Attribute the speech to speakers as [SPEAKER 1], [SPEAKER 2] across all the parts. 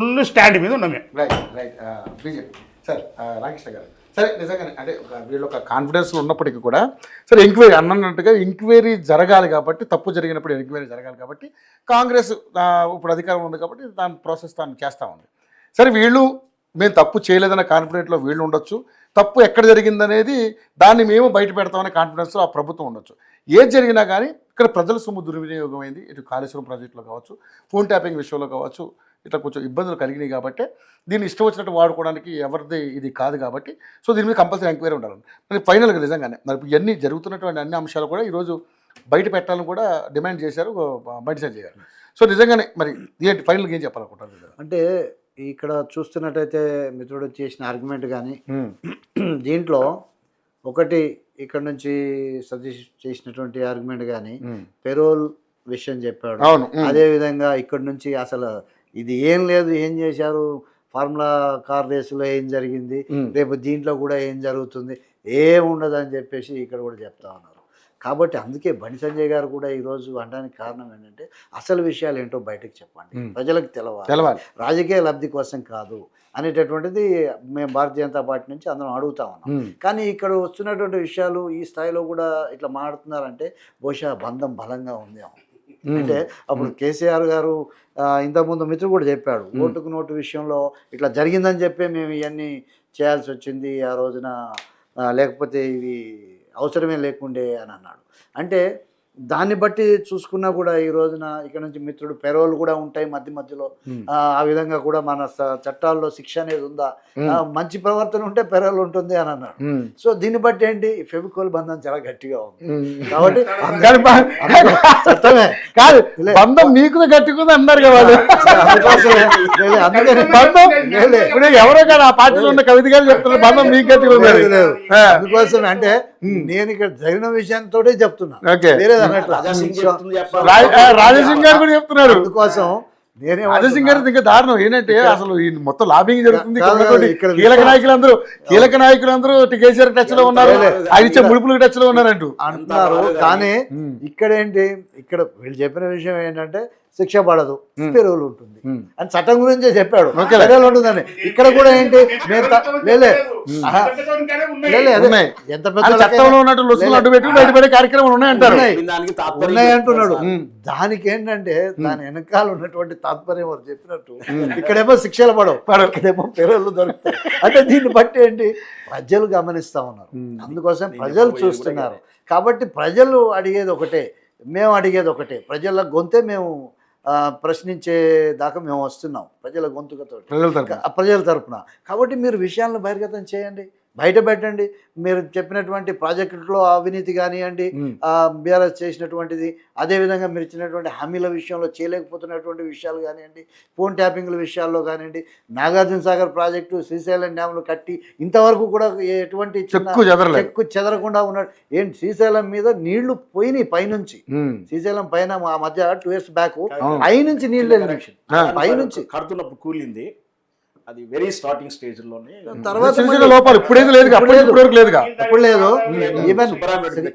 [SPEAKER 1] Full stand మీద ఉన్నాం మేము.
[SPEAKER 2] Right right BJP sir Ramakrishna గారు సరే నిజంగానే అంటే వీళ్ళు ఒక కాన్ఫిడెన్స్లో ఉన్నప్పటికీ కూడా సరే ఎంక్వైరీ అన్నట్టుగా ఎంక్వైరీ జరగాలి కాబట్టి తప్పు జరిగినప్పుడు ఎంక్వైరీ జరగాలి కాబట్టి కాంగ్రెస్ ఇప్పుడు అధికారం ఉంది కాబట్టి దాని ప్రాసెస్ తాను చేస్తూ ఉంది. సరే వీళ్ళు మేము తప్పు చేయలేదన్న కాన్ఫిడెంట్లో వీళ్ళు ఉండొచ్చు, తప్పు ఎక్కడ జరిగిందనేది దాన్ని మేము బయట పెడతామనే కాన్ఫిడెన్స్లో ఆ ప్రభుత్వం ఉండొచ్చు. ఏది జరిగినా కానీ ఇక్కడ ప్రజల సొమ్ము దుర్వినియోగం అయింది, ఇటు కాళేశ్వరం ప్రాజెక్టులో కావచ్చు, ఫోన్ ట్యాపింగ్ విషయంలో కావచ్చు, ఇట్లా కొంచెం ఇబ్బందులు కలిగినాయి కాబట్టి దీన్ని ఇష్టం వచ్చినట్టు వాడుకోవడానికి ఎవరిది ఇది కాదు కాబట్టి సో దీని మీద కంపల్సరీ ఎంక్వైరీ ఉండాలి. మరి ఫైనల్గా నిజంగానే మరి ఇవన్నీ జరుగుతున్నటువంటి అన్ని అంశాలు కూడా ఈరోజు బయట పెట్టాలని కూడా డిమాండ్ చేశారు బండి సంజయ్ గారు. సో నిజంగానే మరి ఏంటి ఫైనల్గా ఏం చెప్పాలనుకుంటారు?
[SPEAKER 3] అంటే ఇక్కడ చూస్తున్నట్టయితే మిత్రుడు చేసిన ఆర్గ్యుమెంట్ కానీ దీంట్లో ఒకటి ఇక్కడ నుంచి సతీష్ చేసినటువంటి ఆర్గ్యుమెంట్ కానీ పెరోల్ విషయం చెప్పాడు. అదేవిధంగా ఇక్కడ నుంచి అసలు ఇది ఏం లేదు, ఏం చేశారు, ఫార్ములా కార్ రేసులో ఏం జరిగింది, రేపు దీంట్లో కూడా ఏం జరుగుతుంది, ఏం ఉండదు అని చెప్పేసి ఇక్కడ కూడా చెప్తా ఉన్నారు. కాబట్టి అందుకే బండి సంజయ్ గారు కూడా ఈరోజు అనడానికి కారణం ఏంటంటే అసలు విషయాలు ఏంటో బయటకు చెప్పండి, ప్రజలకు తెలవాలి, రాజకీయ లబ్ధి కోసం కాదు అనేటటువంటిది మేము భారతీయ జనతా పార్టీ నుంచి అందరం అడుగుతా ఉన్నాం. కానీ ఇక్కడ వస్తున్నటువంటి విషయాలు ఈ స్థాయిలో కూడా ఇట్లా మాట్లాడుతున్నారంటే బహుశా బంధం బలంగా ఉంది. అంటే అప్పుడు కేసీఆర్ గారు ఇంతకుముందు మిత్రుడు కూడా చెప్పాడు, ఓటుకు నోటు విషయంలో ఇట్లా జరిగిందని చెప్పి మేము ఇవన్నీ చేయాల్సి వచ్చింది ఆ రోజున, లేకపోతే ఇవి అవసరమే లేకుండే అని అన్నాడు. అంటే దాన్ని బట్టి చూసుకున్నా కూడా ఈ రోజున ఇక్కడ నుంచి మిత్రుడు పెరోల్ కూడా ఉంటాయి మధ్య మధ్యలో, ఆ విధంగా కూడా మన చట్టాల్లో శిక్ష అనేది ఉందా, మంచి ప్రవర్తన ఉంటే పెరోల్ ఉంటుంది అని అన్నాడు. సో దీన్ని బట్టి ఏంటి ఫెవికోల్ బంధం చాలా గట్టిగా ఉంది కాబట్టి చట్టమే కాదు
[SPEAKER 2] బంధం మీకు గట్టిగా అన్నారు కదా. ఎవరో కానీ ఆ పార్టీలో ఉన్న కవిత గారు చెప్తున్నారు బంధం మీకు గట్టిగా ఉంది.
[SPEAKER 3] అందుకోసమే అంటే నేను ఇక్కడ జరిగిన విషయంతో చెప్తున్నా,
[SPEAKER 2] రాజసింగ్ గారు కూడా చెప్తున్నారు.
[SPEAKER 3] అందుకోసం
[SPEAKER 2] రాజసింగ్ గారు ఇంకా దారుణం ఏంటంటే అసలు ఈ మొత్తం లాబింగ్ జరుగుతుంది. కీలక నాయకులందరూ కేసీఆర్ టచ్ లో ఉన్నారు, ఆయన ఇచ్చే ముడుపులకు టచ్ లో ఉన్నారంటూ
[SPEAKER 3] అంటున్నారు. కానీ ఇక్కడ ఏంటి, ఇక్కడ వీళ్ళు చెప్పిన విషయం ఏంటంటే శిక్ష పడదు, పెరోల్ ఉంటుంది అని చట్టం గురించే చెప్పాడు, పెరోల్ ఉంటుందని. ఇక్కడ కూడా ఏంటి ఎంత
[SPEAKER 2] చట్టంలో ఉన్నట్టు అడ్డు పెట్టి బయటపడే కార్యక్రమాలు
[SPEAKER 3] ఉన్నాయంటున్నాడు. దానికి ఏంటంటే దాని వెనకాల ఉన్నటువంటి తాత్పర్యం వారు చెప్పినట్టు ఇక్కడేమో శిక్షలు పడవు, ఇక్కడేమో పెరోళ్ళు దొరుకుతాయి. అంటే దీన్ని బట్టి ఏంటి ప్రజలు గమనిస్తా ఉన్నారు, అందుకోసం ప్రజలు చూస్తున్నారు. కాబట్టి ప్రజలు అడిగేది ఒకటే, మేము అడిగేది ఒకటే, ప్రజల గొంతే మేము ప్రశ్నించే దాకా మేము వస్తున్నాం ప్రజల గొంతుకతో, ప్రజల తరపున. కాబట్టి మీరు విషయాలను బహిర్గతం చేయండి, బయట పెట్టండి. మీరు చెప్పినటువంటి ప్రాజెక్టులో అవినీతి కానివ్వండి, బీఆర్ఎస్ చేసినటువంటిది, అదేవిధంగా మీరు ఇచ్చినటువంటి హామీల విషయంలో చేయలేకపోతున్నటువంటి విషయాలు కానివ్వండి, ఫోన్ ట్యాపింగ్ల విషయాల్లో కానివ్వండి, నాగార్జున సాగర్ ప్రాజెక్టు, శ్రీశైలం డ్యాములు కట్టి ఇంతవరకు కూడా ఎటువంటి చెక్కు చెదరకుండా ఉన్నాడు. ఏంటి శ్రీశైలం మీద నీళ్లు పోయినాయి పైనుంచి, శ్రీశైలం పైన ఆ మధ్య 2 years బ్యాక్ పైనుంచి నీళ్ళు పైనుంచి
[SPEAKER 4] కడుతున్నప్పుడు కూలింది, అది వెరీ స్టార్టింగ్ స్టేజ్ లోనే.
[SPEAKER 3] తర్వాత
[SPEAKER 2] ఇప్పుడైతే లేదు,
[SPEAKER 3] అప్పుడు లేదు. ఈవెన్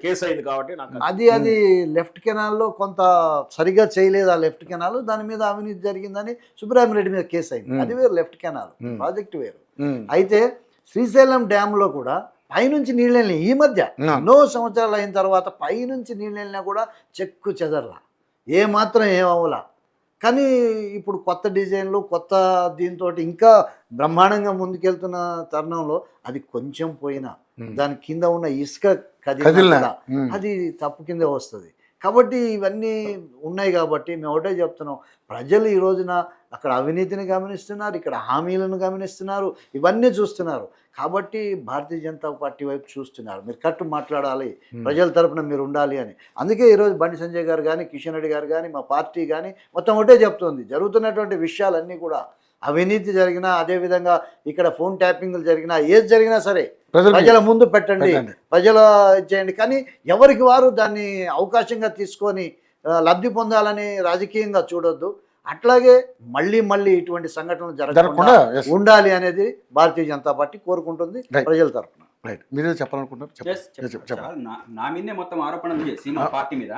[SPEAKER 4] కేసు అయింది కాబట్టి
[SPEAKER 3] అది లెఫ్ట్ కెనాల్లో కొంత సరిగా చేయలేదు ఆ లెఫ్ట్ కెనాల్, దాని మీద అవినీతి జరిగిందని సుబ్రహ్మణ్యం మీద కేసు అయింది. అది వేరు, లెఫ్ట్ కెనాల్ ప్రాజెక్ట్ వేరు. అయితే శ్రీశైలం డ్యామ్ లో కూడా పైనుంచి నీళ్ళు వెళ్ళినాయి. ఈ మధ్య ఎన్నో సంవత్సరాలు అయిన తర్వాత పైనుంచి నీళ్ళు వెళ్ళినా కూడా చెక్కు చెదర్లా, ఏమాత్రం ఏమవలా. కానీ ఇప్పుడు కొత్త డిజైన్లు, కొత్త దీంతో ఇంకా బ్రహ్మాండంగా ముందుకెళ్తున్న తరుణంలో అది కొంచెం పోయినా దాని కింద ఉన్న ఇసుక కదిలినా అది తప్పు కింద వస్తుంది. కాబట్టి ఇవన్నీ ఉన్నాయి కాబట్టి మేము ఒకటే చెప్తున్నాం, ప్రజలు ఈ రోజున అక్కడ అవినీతిని గమనిస్తున్నారు, ఇక్కడ హామీలను గమనిస్తున్నారు, ఇవన్నీ చూస్తున్నారు. కాబట్టి భారతీయ జనతా పార్టీ వైపు చూస్తున్నారు, మీరు కట్టు మాట్లాడాలి, ప్రజల తరపున మీరు ఉండాలి అని. అందుకే ఈరోజు బండి సంజయ్ గారు కానీ, కిషన్ రెడ్డి గారు కానీ, మా పార్టీ కానీ మొత్తం ఒకటే చెప్తుంది, జరుగుతున్నటువంటి విషయాలన్నీ కూడా అవినీతి జరిగినా, అదేవిధంగా ఇక్కడ ఫోన్ ట్యాపింగ్లు జరిగినా, ఏది జరిగినా సరే ప్రజల ముందు పెట్టండి, ప్రజల చేయండి. కానీ ఎవరికి వారు దాన్ని అవకాశంగా తీసుకొని లబ్ధి పొందాలని రాజకీయంగా చూడొద్దు. అట్లాగే మళ్ళీ మళ్ళీ ఇటువంటి సంఘటనలు జరగకుండా ఉండాలి అనేది భారతీయ జనతా పార్టీ కోరుకుంటుంది ప్రజల తరఫున.
[SPEAKER 2] మీరే చెప్పాలనుకుంటున్నారు?
[SPEAKER 5] నా మీదే మొత్తం ఆరోపణలు చేసి మా పార్టీ మీద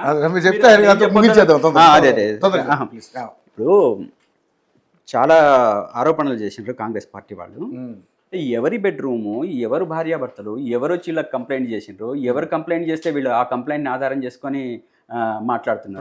[SPEAKER 2] ఇప్పుడు
[SPEAKER 5] చాలా ఆరోపణలు చేసిండ్రు కాంగ్రెస్ పార్టీ వాళ్ళు. ఎవరి బెడ్రూము, ఎవరు భార్యాభర్తలు, ఎవరు వచ్చి వీళ్ళకి కంప్లైంట్ చేసిండ్రు, ఎవరు కంప్లైంట్ చేస్తే వీళ్ళు ఆ కంప్లైంట్ని ఆధారం చేసుకొని మాట్లాడుతున్నారు.